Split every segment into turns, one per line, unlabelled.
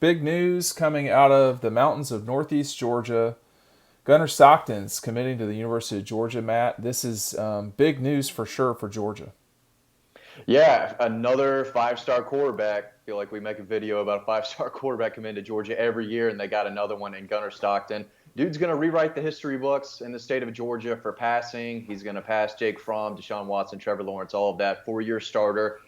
Big news coming out of the mountains of Northeast Georgia. Gunnar Stockton's committing to the University of Georgia, Matt. This is big news for sure for Georgia.
Yeah, another five-star quarterback. I feel like we make a video about a five-star quarterback coming to Georgia every year, and they got another one in Gunnar Stockton. Dude's going to rewrite the history books in the state of Georgia for passing. He's going to pass Jake Fromm, Deshaun Watson, Trevor Lawrence, all of that. Four-year starter.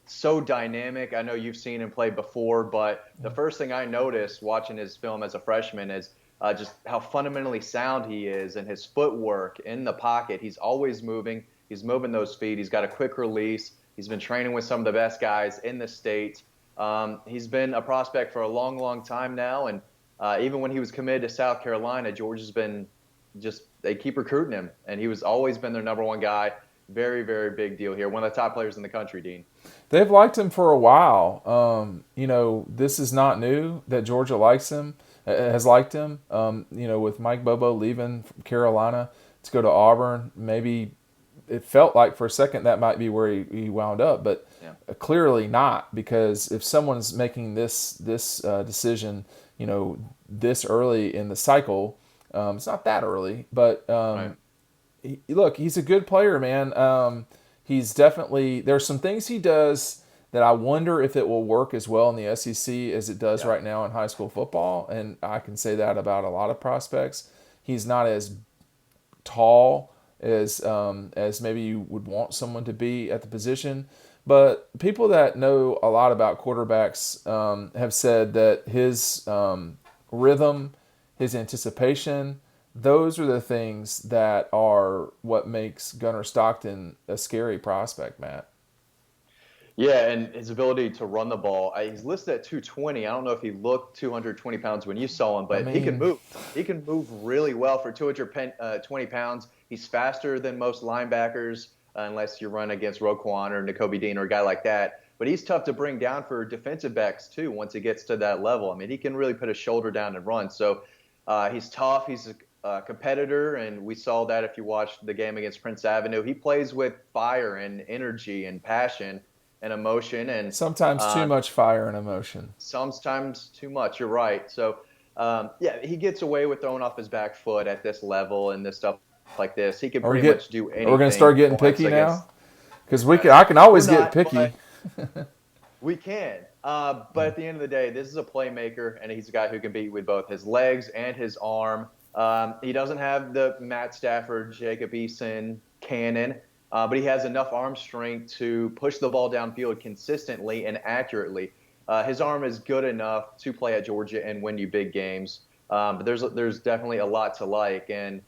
So dynamic. I know you've seen him play before, but the first thing I noticed watching his film as a freshman is just how fundamentally sound he is and his footwork in the pocket. He's always moving. He's moving those feet. He's got a quick release. He's been training with some of the best guys in the state. He's been a prospect for a long, long time now. And even when he was committed to South Carolina, Georgia's been they keep recruiting him. And he was always been their number one guy. Very, very big deal here. One of the top players in the country, Dean.
They've liked him for a while. This is not new that Georgia likes him, has liked him. With Mike Bobo leaving from Carolina to go to Auburn, maybe it felt like for a second that might be where he wound up, but
Yeah.
clearly not, because if someone's making this decision, this early in the cycle, it's not that early, but
Right.
look, he's a good player, man. He's definitely, there's some things he does that I wonder if it will work as well in the SEC as it does
Yeah.
right now in high school football, and I can say that about a lot of prospects. He's not as tall as maybe you would want someone to be at the position. But people that know a lot about quarterbacks have said that his rhythm, his anticipation, those are the things that are what makes Gunnar Stockton a scary prospect, Matt.
Yeah, and his ability to run the ball. He's listed at 220. I don't know if he looked 220 pounds when you saw him,
I
but he can
mean,
move. He can move really well for 220 pounds. He's faster than most linebackers, unless you run against Roquan or N'Kobe Dean or a guy like that. But he's tough to bring down for defensive backs, too, once he gets to that level. I mean, he can really put his shoulder down and run. So he's tough. He's a competitor, and we saw that if you watched the game against Prince Avenue. He plays with fire and energy and passion and emotion, and
sometimes too
uh,
much fire and emotion.
sometimes too much. You're right. So, yeah, he gets away with throwing off his back foot at this level and this stuff like this. He can
Are we
pretty
get?
much do
Are we going to start
anything
getting
once
picky
against.
now? Because I can
We're
always get
not,
picky.
but we can. But at the end of the day, this is a playmaker, and he's a guy who can beat with both his legs and his arm. He doesn't have the Matt Stafford, Jacob Eason cannon, but he has enough arm strength to push the ball downfield consistently and accurately. His arm is good enough to play at Georgia and win you big games. But there's definitely a lot to like, and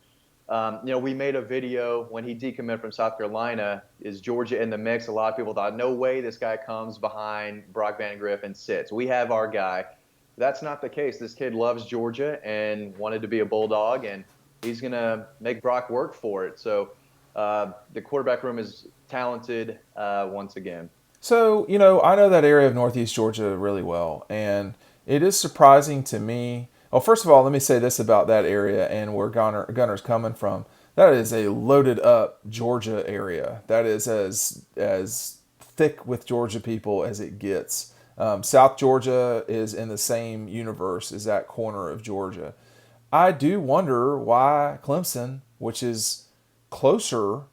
we made a video when he decommitted from South Carolina. Is Georgia in the mix? A lot of people thought, no way this guy comes behind Brock Vandagriff and sits. We have our guy. That's not the case. This kid loves Georgia and wanted to be a Bulldog, and he's going to make Brock work for it. So the quarterback room is talented once again.
So, I know that area of Northeast Georgia really well, and it is surprising to me. Well, first of all, let me say this about that area and where Gunner's coming from. That is a loaded up Georgia area. That is as thick with Georgia people as it gets. South Georgia is in the same universe as that corner of Georgia. I do wonder why Clemson, which is closer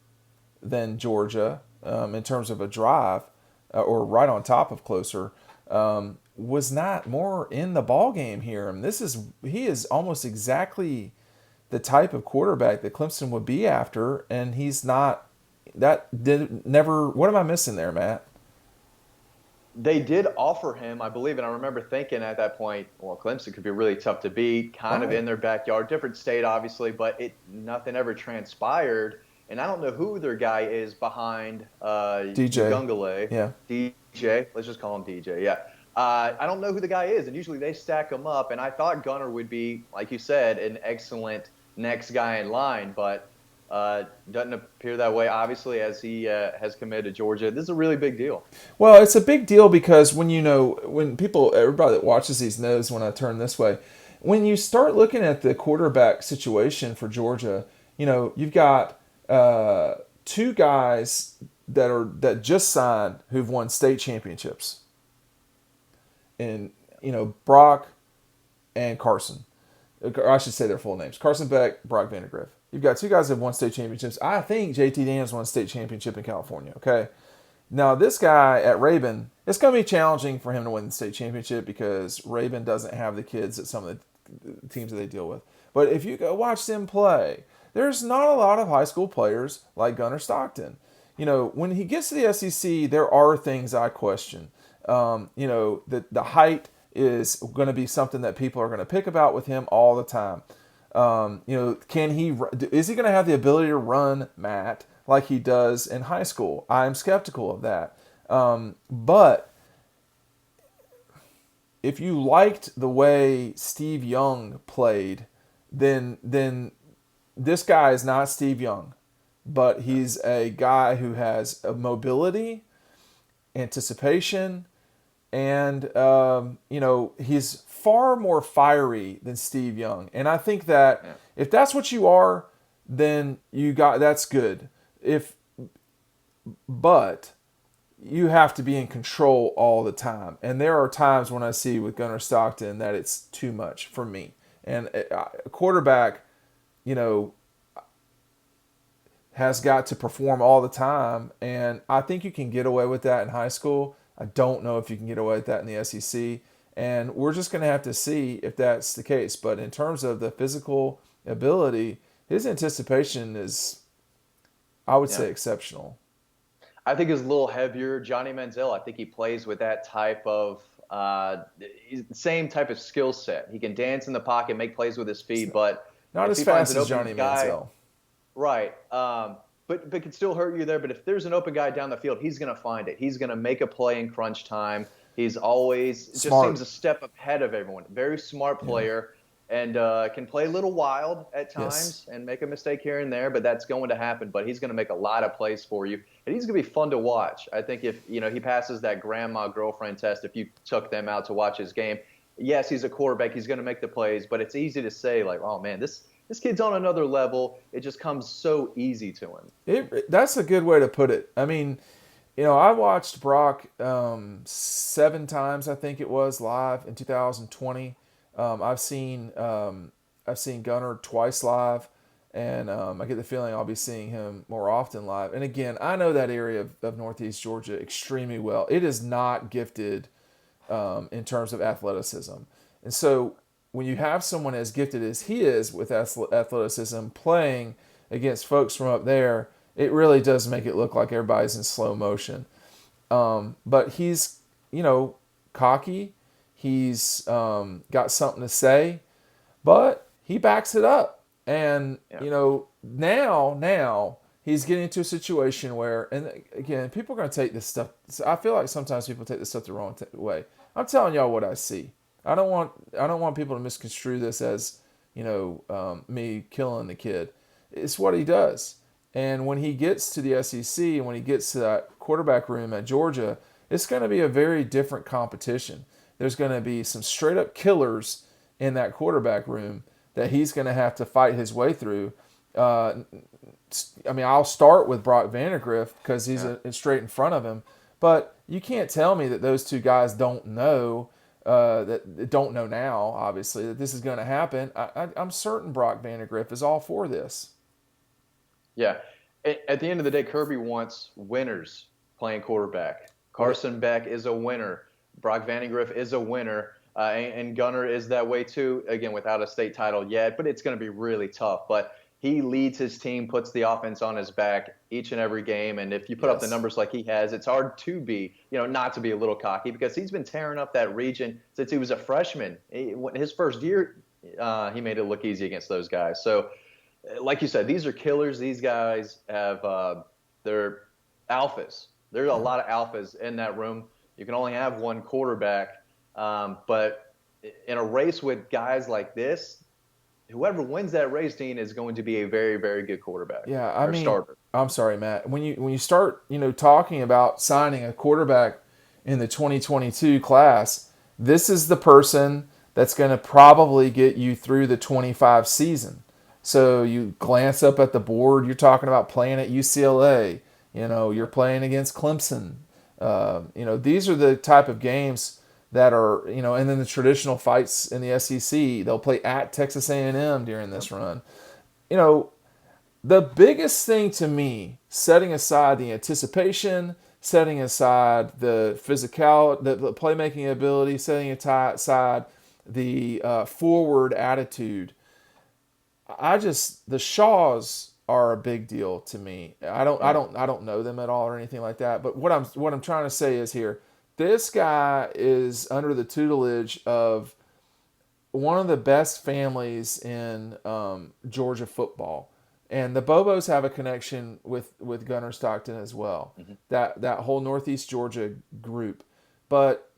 than Georgia in terms of a drive, or right on top of closer, was not more in the ball game here. And he is almost exactly the type of quarterback that Clemson would be after, and he's not. That did never. What am I missing there, Matt?
They did offer him, I believe, and I remember thinking at that point, well, Clemson could be really tough to beat, kind of
Right,
in their backyard, different state, obviously, but nothing ever transpired. And I don't know who their guy is behind
DJ.
Ugungale.
Yeah.
DJ, let's just call him DJ. Yeah. I don't know who the guy is, and usually they stack him up. And I thought Gunner would be, like you said, an excellent next guy in line, but doesn't appear that way, obviously, as he has committed to Georgia. This is a really big deal.
Well, it's a big deal because everybody that watches these knows when I turn this way. When you start looking at the quarterback situation for Georgia, you've got two guys that just signed who've won state championships, and Brock and Carson. Or I should say their full names: Carson Beck, Brock Vandegrift. You've got two guys that have won state championships. I think JT Daniels won a state championship in California. Okay, now this guy at Rabun, it's going to be challenging for him to win the state championship because Rabun doesn't have the kids that some of the teams that they deal with. But if you go watch them play, there's not a lot of high school players like Gunnar Stockton. When he gets to the SEC, there are things I question. The height is going to be something that people are going to pick about with him all the time. Is he going to have the ability to run Matt like he does in high school? I'm skeptical of that. But if you liked the way Steve Young played, then this guy is not Steve Young, but he's a guy who has a mobility, anticipation, and he's far more fiery than Steve Young. And I think that if that's what you are, then that's good. But you have to be in control all the time. And there are times when I see with Gunnar Stockton that it's too much for me. And a quarterback, has got to perform all the time. And I think you can get away with that in high school. I don't know if you can get away with that in the SEC. And we're just going to have to see if that's the case. But in terms of the physical ability, his anticipation is, I would say, exceptional.
I think he's a little heavier. Johnny Manziel, I think he plays with that type of same type of skill set. He can dance in the pocket, make plays with his feet, but
not as fast as Johnny Manziel.
Right. But can still hurt you there. But if there's an open guy down the field, he's going to find it. He's going to make a play in crunch time. He's always just seems a step ahead of everyone. Very smart player. And can play a little wild at times and make a mistake here and there, but that's going to happen. But he's going to make a lot of plays for you, and he's going to be fun to watch. I think if he passes that grandma girlfriend test, if you took them out to watch his game, yes, he's a quarterback. He's going to make the plays, but it's easy to say like, oh man, this kid's on another level. It just comes so easy to him.
That's a good way to put it. I mean, I watched Brock 7 times, I think it was, live in 2020. I've seen Gunnar twice live, and I get the feeling I'll be seeing him more often live. And again, I know that area of Northeast Georgia extremely well. It is not gifted in terms of athleticism. And so when you have someone as gifted as he is with athleticism playing against folks from up there, it really does make it look like everybody's in slow motion. But he's, cocky. He's got something to say, but he backs it up. And, now he's getting into a situation where, and again, people are going to take this stuff. I feel like sometimes people take this stuff the wrong way. I'm telling y'all what I see. I don't want people to misconstrue this as, me killing the kid. It's what he does. And when he gets to the SEC and when he gets to that quarterback room at Georgia, it's going to be a very different competition. There's going to be some straight up killers in that quarterback room that he's going to have to fight his way through. I'll start with Brock Vandegrift because he's straight in front of him. But you can't tell me that those two guys don't know, that don't know now, obviously, that this is going to happen. I'm certain Brock Vandegrift is all for this.
Yeah. At the end of the day, Kirby wants winners playing quarterback. Carson Beck is a winner. Brock Vandegrift is a winner, and Gunnar is that way too, again, without a state title yet, but it's going to be really tough. But he leads his team, puts the offense on his back each and every game, and if you put up the numbers like he has, it's hard to be, not to be a little cocky because he's been tearing up that region since he was a freshman. His first year, he made it look easy against those guys. So, like you said, these are killers. These guys have they're alphas. There's a lot of alphas in that room. You can only have one quarterback, but in a race with guys like this, whoever wins that race, Dean, is going to be a very, very good quarterback.
Yeah,
starter.
I'm sorry, Matt. When you start, talking about signing a quarterback in the 2022 class, this is the person that's going to probably get you through the 25 season. So you glance up at the board. You're talking about playing at UCLA. You're playing against Clemson. These are the type of games that are, and then the traditional fights in the SEC. They'll play at Texas A&M during this run. You know, the biggest thing to me, setting aside the anticipation, setting aside the physical, the playmaking ability, setting aside the forward attitude, the Shaws are a big deal to me.
Yeah.
I don't know them at all or anything like that. But what I'm trying to say is here, this guy is under the tutelage of one of the best families in Georgia football, and the Bobos have a connection with Gunnar Stockton as well.
Hmm.
That whole Northeast Georgia group, but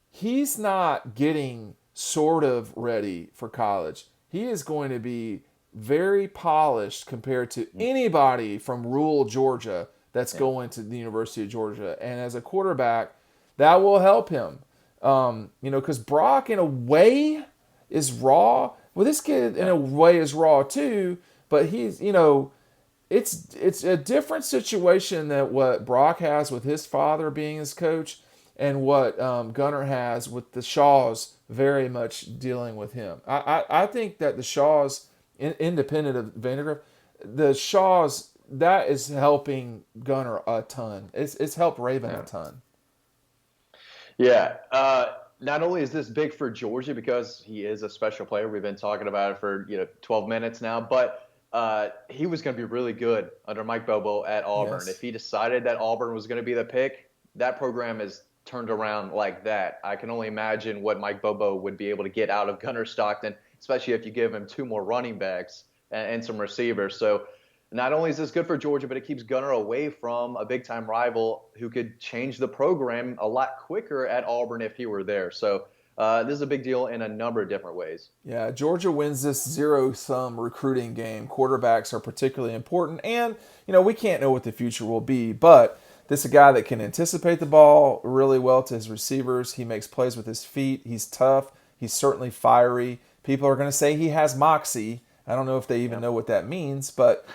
he's not getting sort of ready for college. He is going to be very polished compared to anybody from rural Georgia that's
Yeah.
going to the University of Georgia. And as a quarterback, that will help him. Because Brock, in a way, is raw. Well, this kid, in
Yeah.
a way, is raw too, but it's a different situation than what Brock has with his father being his coach, and what Gunnar has with the Shaws very much dealing with him. I think that the Shaws, independent of Vandergriff, the Shaws, that is helping Gunnar a ton. It's helped Raven a
Yeah.
ton.
Yeah. Not only is this big for Georgia because he is a special player, we've been talking about it for 12 minutes now, but he was going to be really good under Mike Bobo at Auburn. If
Yes.
he decided that Auburn was going to be the pick, that program is turned around like that. I can only imagine what Mike Bobo would be able to get out of Gunnar Stockton, especially if you give him two more running backs and some receivers. So not only is this good for Georgia, but it keeps Gunnar away from a big time rival who could change the program a lot quicker at Auburn if he were there. So this is a big deal in a number of different ways.
Yeah, Georgia wins this zero-sum recruiting game. Quarterbacks are particularly important, and we can't know what the future will be. But this is a guy that can anticipate the ball really well to his receivers. He makes plays with his feet. He's tough. He's certainly fiery. People are going to say he has moxie. I don't know if they even
Yeah.
know what that means, but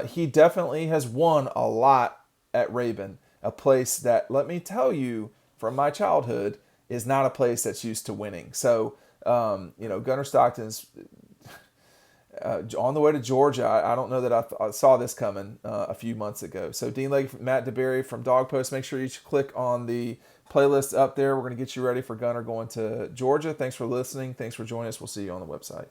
he definitely has won a lot at Rabun, a place that, let me tell you, from my childhood, is not a place that's used to winning. So, Gunnar Stockton's on the way to Georgia. I don't know that I saw this coming a few months ago. So, Dean Lake, Matt DeBerry from Dawg Post, make sure you click on the playlist up there. We're going to get you ready for Gunnar going to Georgia. Thanks for listening. Thanks for joining us. We'll see you on the website.